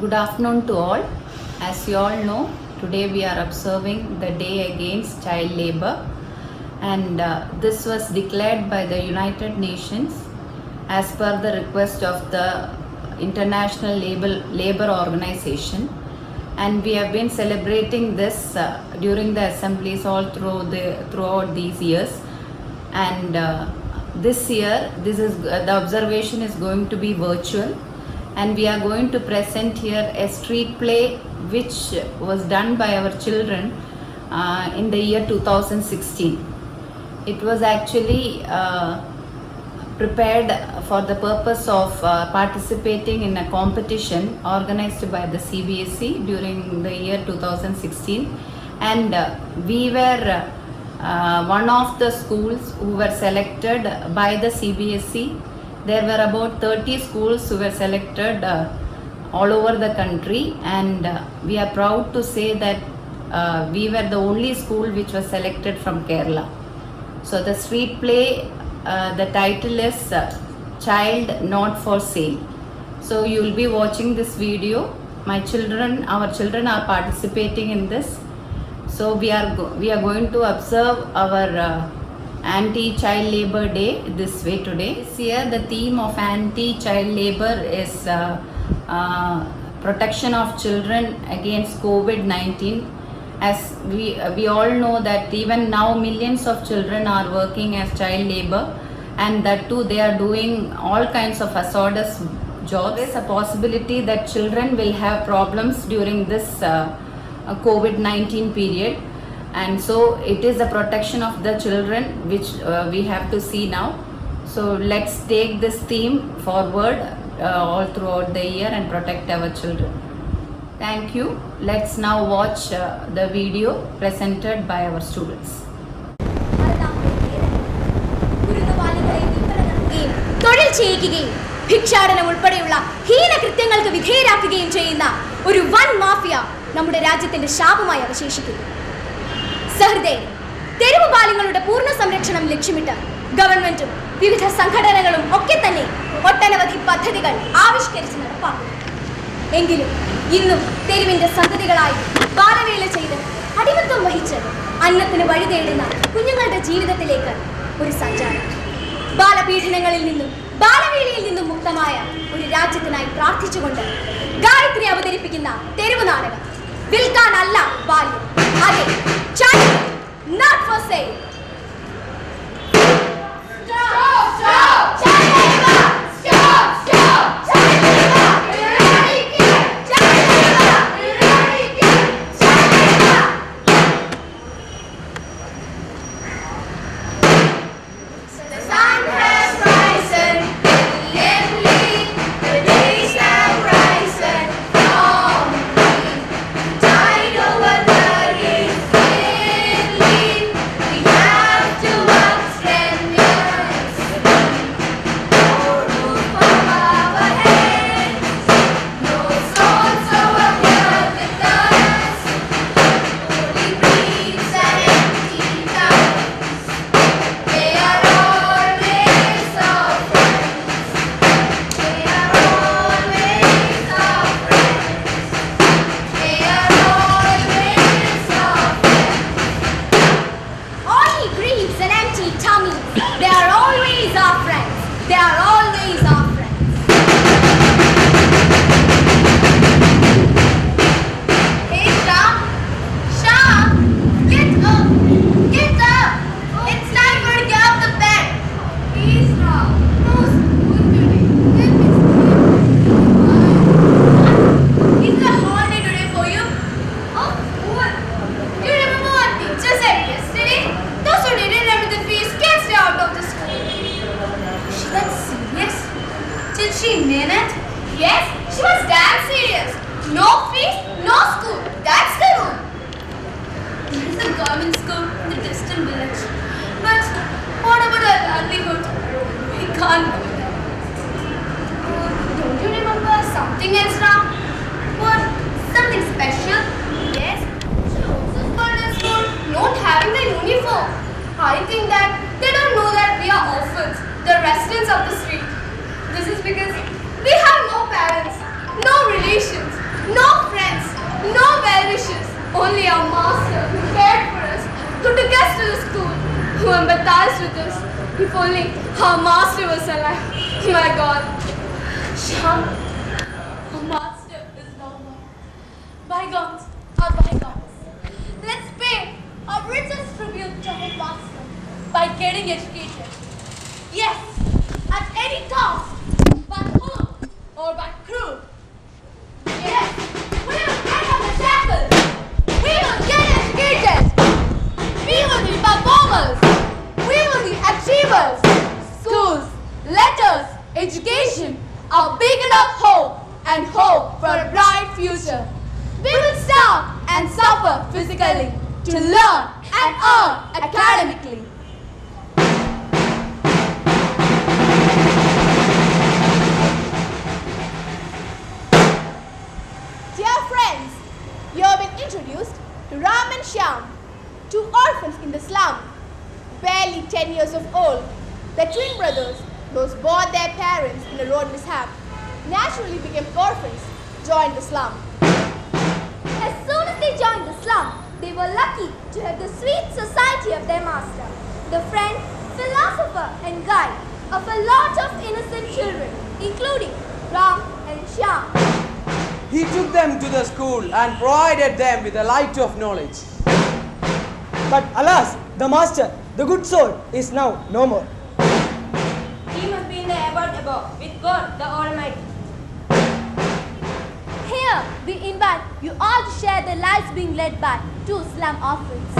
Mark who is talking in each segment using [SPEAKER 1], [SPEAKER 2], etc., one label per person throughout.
[SPEAKER 1] Good afternoon to all. As you all know, today we are observing the Day Against Child Labour, and this was declared by the United Nations as per the request of the International Labour Organization, and we have been celebrating this during the assemblies all throughout these years. And this year, the observation is going to be virtual, and we are going to present here a street play which was done by our children in the year 2016. It was actually prepared for the purpose of participating in a competition organized by the CBSE during the year 2016, and we were one of the schools who were selected by the CBSE. There were about 30 schools who were selected all over the country, and we are proud to say that we were the only school which was selected from Kerala. So the street play, the title is Child Not For Sale. So you will be watching this video. Our children are participating in this. So we are going to observe our Anti-Child Labour Day this way today. This year the theme of Anti-Child Labour is protection of children against COVID-19. As we all know that even now millions of children are working as child labor, and that too they are doing all kinds of hazardous jobs. There is a possibility that children will have problems during this COVID-19 period, and so it is the protection of the children which we have to see now. So let's take this theme forward all throughout the year and protect our children. Thank you. Let's now watch the video presented by our students.
[SPEAKER 2] തൊഴിൽ ചെയ്യിക്കുകയും ഭിക്ഷാടനം ഉൾപ്പെടെയുള്ള ഹീനകൃത്യങ്ങൾക്ക് വിധേയരാക്കുകയും ചെയ്യുന്ന ഒരു വൻ mafia നമ്മുടെ രാജ്യത്തിന്റെ ശാപമായി അവശേഷിക്കുന്നു. സഹൃദയരെ, തെരുവ് ബാല്യങ്ങളുടെ പൂർണ്ണ സംരക്ഷണം ലക്ഷ്യമിട്ട് ഗവൺമെന്റും വിവിധ സംഘടനകളും ഒക്കെ തന്നെ ഒട്ടനവധി പദ്ധതികൾ ആവിഷ്കരിച്ച് നടപ്പാക്കുന്നു. എങ്കിലും ഇന്നും തെരുവിന്റെ സന്തതികളായി ബാലവേല ചെയ്ത് അടിമത്വം വഹിച്ച് അന്നത്തിന് വഴി തേടുന്ന കുഞ്ഞുങ്ങളുടെ ജീവിതത്തിലേക്ക് ഒരു സഞ്ചാരം. ബാലപീഡനങ്ങളിൽ നിന്നും ബാലവേലയിൽ നിന്നും മുക്തമായ ഒരു രാജ്യത്തിനായി പ്രാർത്ഥിച്ചുകൊണ്ട് ഗായത്രി അവതരിപ്പിക്കുന്ന തെരുവ് നാടകം വിൽക്കാനല്ല ബാല്യം, അതെ, child not for sale. I think that they don't know that we are orphans, the residents of the street. This is because we have no parents, no relations. empathize with us. If only our master was alive. My God. Shyam, our master is no more. Bygones are bygones. Let's pay our richest tribute to our master by getting educated. Yes, at any cost, by hook or by crook. Yes, we will break up the shackles. We will get educated. We will be performers. We will be achievers. Schools, letters, education are big enough hope and hope for a bright future. We will starve and suffer physically to learn and earn academically. Dear friends, you have been introduced to Ram and Shyam, two orphans in the slum. Barely 10 years of old, the twin brothers, those bore their parents in a road mishap, naturally became orphans, joined the slum. As soon as they joined the slum, they were lucky to have the sweet society of their master, the friend, philosopher and guide of a lot of innocent children, including Ram and Shyam.
[SPEAKER 3] He took them to the school and provided them with the light of knowledge.
[SPEAKER 4] But alas, the master, the good soul, is now no more.
[SPEAKER 2] He must be in the abode above with God the Almighty. Here we invite you all to share the lives being led by two slum orphans,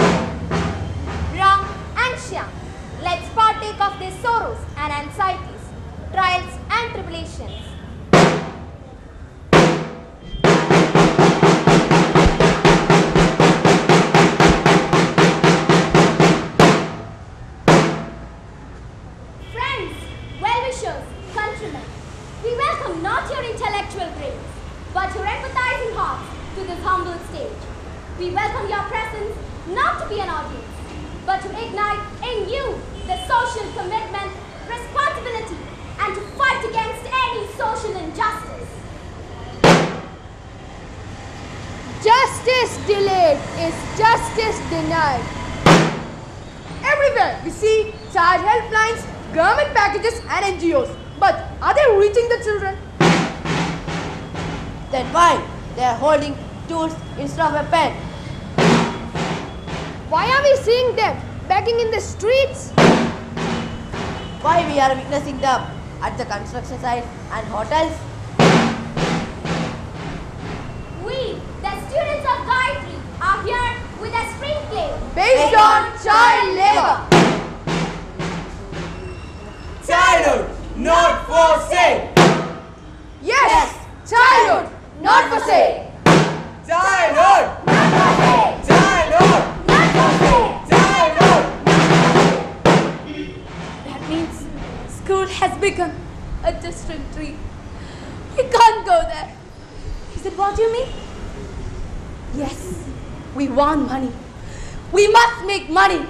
[SPEAKER 2] Ram and Shyam. Let's partake of their sorrows and anxieties, trials and tribulations. Friends, well-wishers, countrymen, we welcome not your intellectual brains, but your empathizing hearts to this humble stage. We welcome your presence not to be an audience, but to ignite in you the social commitment, responsibility, and to fight against any social injustice.
[SPEAKER 5] Justice delayed is justice denied. Everywhere we see child helplines, government packages and NGOs. But are they reaching the children?
[SPEAKER 6] Then why they are holding tools instead of a pen?
[SPEAKER 5] Why are we seeing them begging in the streets?
[SPEAKER 6] Why we are witnessing them at the construction sites and hotels?
[SPEAKER 2] We, the students of Gayathri, are here with a spring play
[SPEAKER 5] Based on child labor.
[SPEAKER 3] Childhood, not for sale.
[SPEAKER 5] Yes, childhood, not for sale.
[SPEAKER 3] Childhood,
[SPEAKER 2] not for sale,
[SPEAKER 3] childhood,
[SPEAKER 2] not for sale.
[SPEAKER 3] childhood.
[SPEAKER 2] That means school has become a distant dream. We can't go there. Is it what you mean? Yes, we want money. We must make money.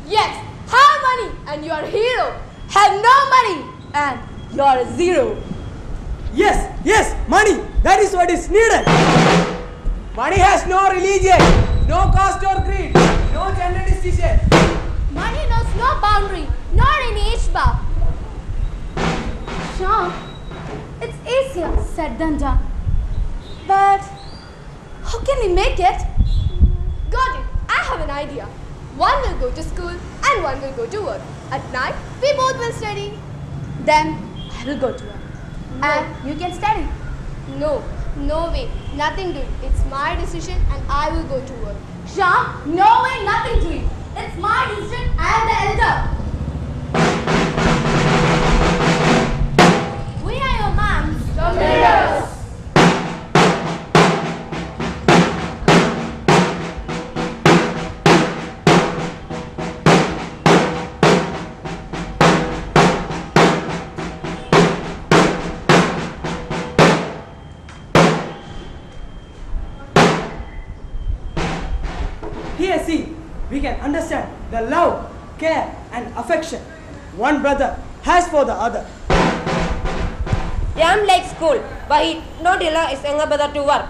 [SPEAKER 2] Yes, have money and you are a hero. Have no money and you are a zero.
[SPEAKER 4] Yes, yes, money. That is what is needed.
[SPEAKER 3] Money has no religion, no caste or creed, no gender decision.
[SPEAKER 2] Money knows no boundary, nor any age bar. Shyam, it's easier said than done. But how can we make it?
[SPEAKER 5] Got it. I have an idea. One will go to school and one will go to work. At night, we both will study.
[SPEAKER 2] Then I will go to work. And you can study.
[SPEAKER 5] No, no way. Nothing doing. It's my decision and I will go to work.
[SPEAKER 2] Shyam, no way, nothing to it. It's my decision. I am the elder. We are your moms.
[SPEAKER 5] The leaders.
[SPEAKER 4] Here, see, we can understand the love, care, and affection one brother has for the other.
[SPEAKER 6] Ram likes school, but he not allow his younger brother to work.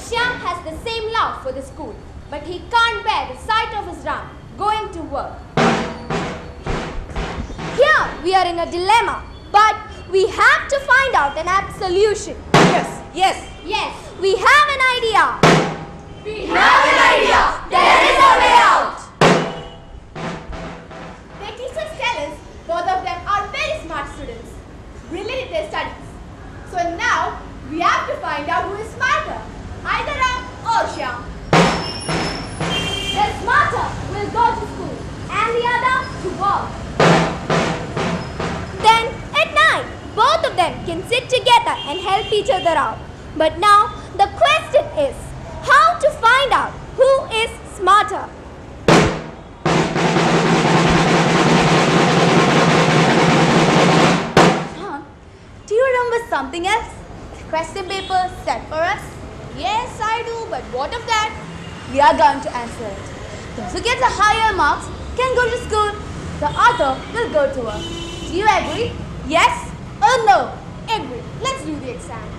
[SPEAKER 2] Shyam has the same love for the school, but he can't bear the sight of his Ram going to work. Here we are in a dilemma, but we have to find out an apt solution. Yes, we have an idea. There is a way out.
[SPEAKER 5] Their teachers tell us both of them are very smart students, brilliant in their studies. So now we have to find out who is smarter, either Ram or Shyam.
[SPEAKER 2] The smarter will go to school and the other to work. Then at night, both of them can sit together and help each other out. But now the question is how to find out who is smarter.
[SPEAKER 5] Do you remember something else? The question paper set for us? Yes, I do, but what of that? We are going to answer it. Those who get the higher marks can go to school. The other will go to work. Do you agree? Yes or no? Agree. Let's do the exam.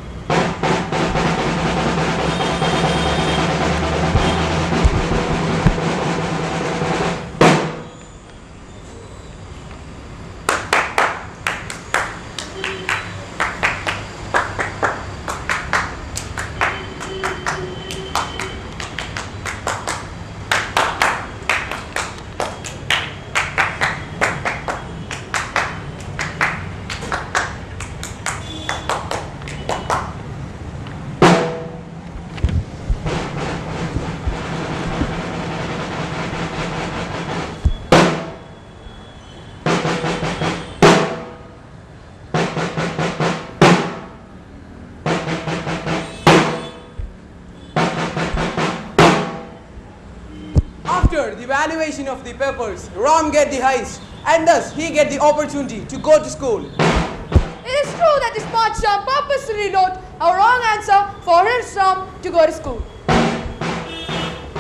[SPEAKER 3] After the evaluation of the papers, Ram get the highest, and thus he get the opportunity to go to school.
[SPEAKER 5] It is true that the smart Shyam purposely wrote a wrong answer for his Ram to go to school.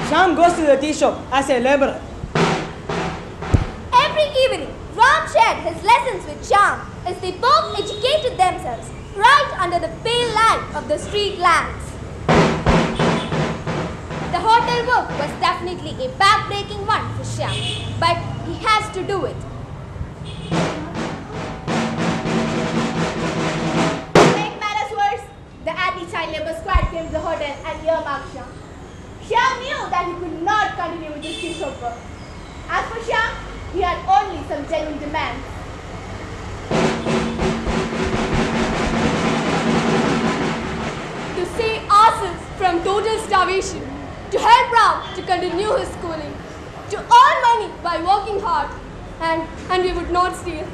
[SPEAKER 4] Shyam goes to the tea shop as a laborer.
[SPEAKER 2] Every evening, Ram shared his lessons with Shyam as they both educated themselves right under the pale light of the street lamps. The hotel work was definitely a back-breaking one for Shyam, but he has to do it.
[SPEAKER 5] To make matters worse, the anti-child labor squad came to the hotel and earmarked Shyam. Shyam knew that he could not continue with his tea shop work. As for Shyam, he had only some genuine demands.
[SPEAKER 2] To save ourselves from total starvation, to help Ram to continue his schooling, to earn money by working hard, and we would not steal.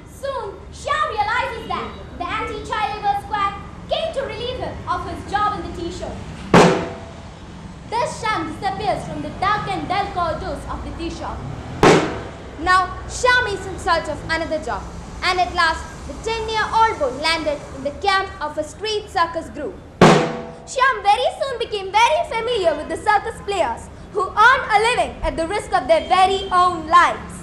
[SPEAKER 2] Soon, Shyam realizes that the anti-child labor squad came to relieve him of his job in the tea shop. Thus Shyam disappears from the dark and dull corridors of the tea shop.
[SPEAKER 5] Now, Shyam is in search of another job, and at last, the 10-year-old boy landed in the camp of a street circus group.
[SPEAKER 2] Shyam very soon became very familiar with the circus players who earned a living at the risk of their very own lives.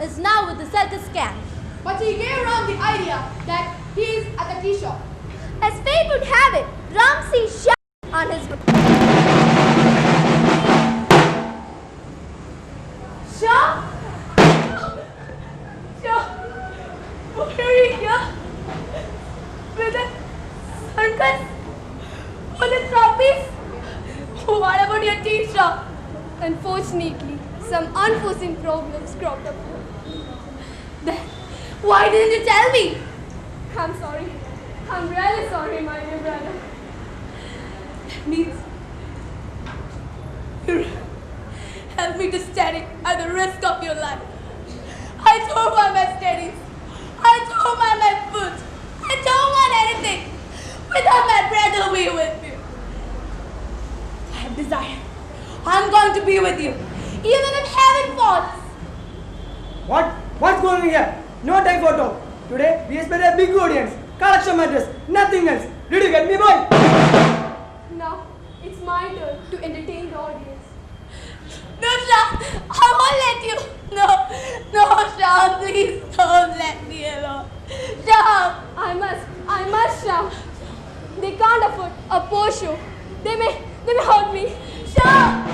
[SPEAKER 2] Is now with the circus camp.
[SPEAKER 5] But he gave Ram the idea that he is at the tea shop.
[SPEAKER 2] As fate would have it, Ram sees Shyam on his Shyam? Shyam? Why are you here? With a circus? On the trapeze? What about your tea shop?
[SPEAKER 5] Unfortunately, some unforeseen problems cropped up.
[SPEAKER 2] Then, why didn't you tell me?
[SPEAKER 5] I'm sorry. I'm really sorry, my dear brother.
[SPEAKER 2] Please, help me to study at the risk of your life. I don't want my studies. I don't want my food. I don't want anything.
[SPEAKER 5] without my brother be with me. I have desire. I'm going to be with you, even if having faults.
[SPEAKER 4] What's going on here? No time for talk. Today we expect a big audience. Collection matters, nothing else. Did you get me, boy?
[SPEAKER 2] Now, it's my turn to entertain the audience.
[SPEAKER 5] No, Sham, I won't let you. No, Sham, please don't let me alone. Sham,
[SPEAKER 2] I must, Sham. They can't afford a poor show. They may hurt me.
[SPEAKER 5] Sham.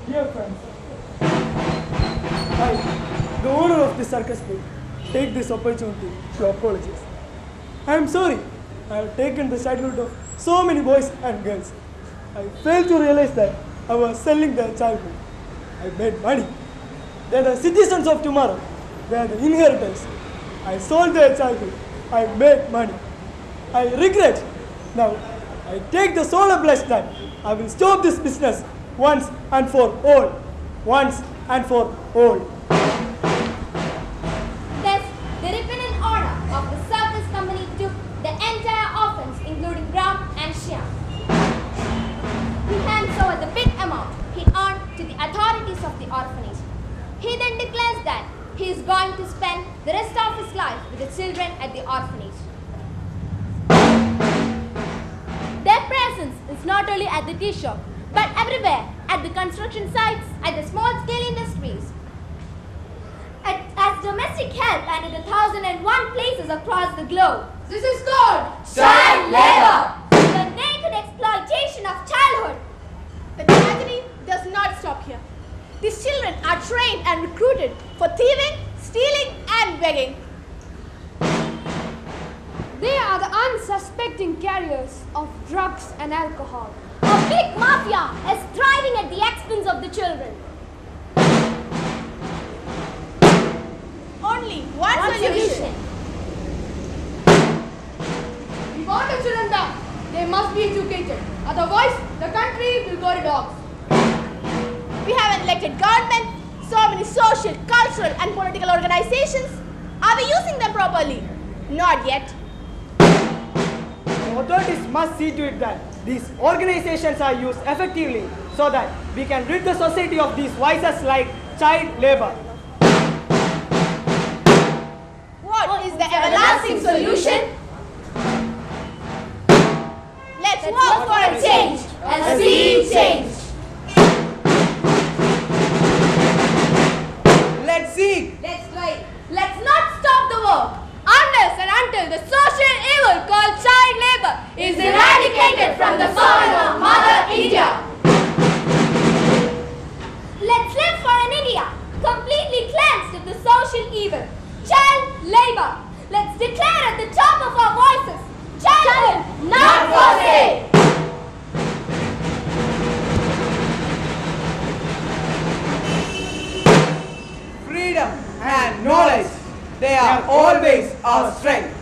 [SPEAKER 4] Dear friends, I, the owner of the circus pit, take this opportunity to apologize. I am sorry. I have taken the childhood of so many boys and girls. I failed to realize that I was selling their childhood. I made money. They are the citizens of tomorrow. They are the inheritors. I sold their childhood. I made money. I regret. Now, I take the solemn pledge that I will stop this business once and for all. Once and for all.
[SPEAKER 2] Thus, the repentant owner of the circus company took the entire offense, including Ram and Shyam. He hands over the big amount he earned to the authorities of the orphanage. He then declares that he is going to spend the rest of his life with the children at the orphanage. Their presence is not only at the tea shop, but everywhere, at the construction sites, at the small-scale industries, as domestic help and in 1,001 places across the globe. This is called child labor, the naked exploitation of childhood.
[SPEAKER 5] The tragedy does not stop here. These children are trained and recruited for thieving, stealing, and begging.
[SPEAKER 2] They are the unsuspecting carriers of drugs and alcohol. A big mafia is thriving at the expense of the children.
[SPEAKER 5] Only one solution.
[SPEAKER 2] We want the children down. They must be educated. Otherwise, the country will go to dogs.
[SPEAKER 5] We have an elected government, so many social, cultural, and political organizations. Are we using them properly? Not yet.
[SPEAKER 4] The authorities must see to it that these organizations are used effectively so that we can rid the society of these vices like child labor.
[SPEAKER 5] What is the everlasting solution? Let's work for a change, a sea change.
[SPEAKER 3] Let's seek.
[SPEAKER 2] Let's try. Let's not stop the work unless and until the social evil called child labor is eradicated from the soil of Mother India. Let's live for an India completely cleansed of the social evil, child labor. Let's declare at the top of our voices, childhood not for sale.
[SPEAKER 3] Freedom and knowledge, they are always our strength.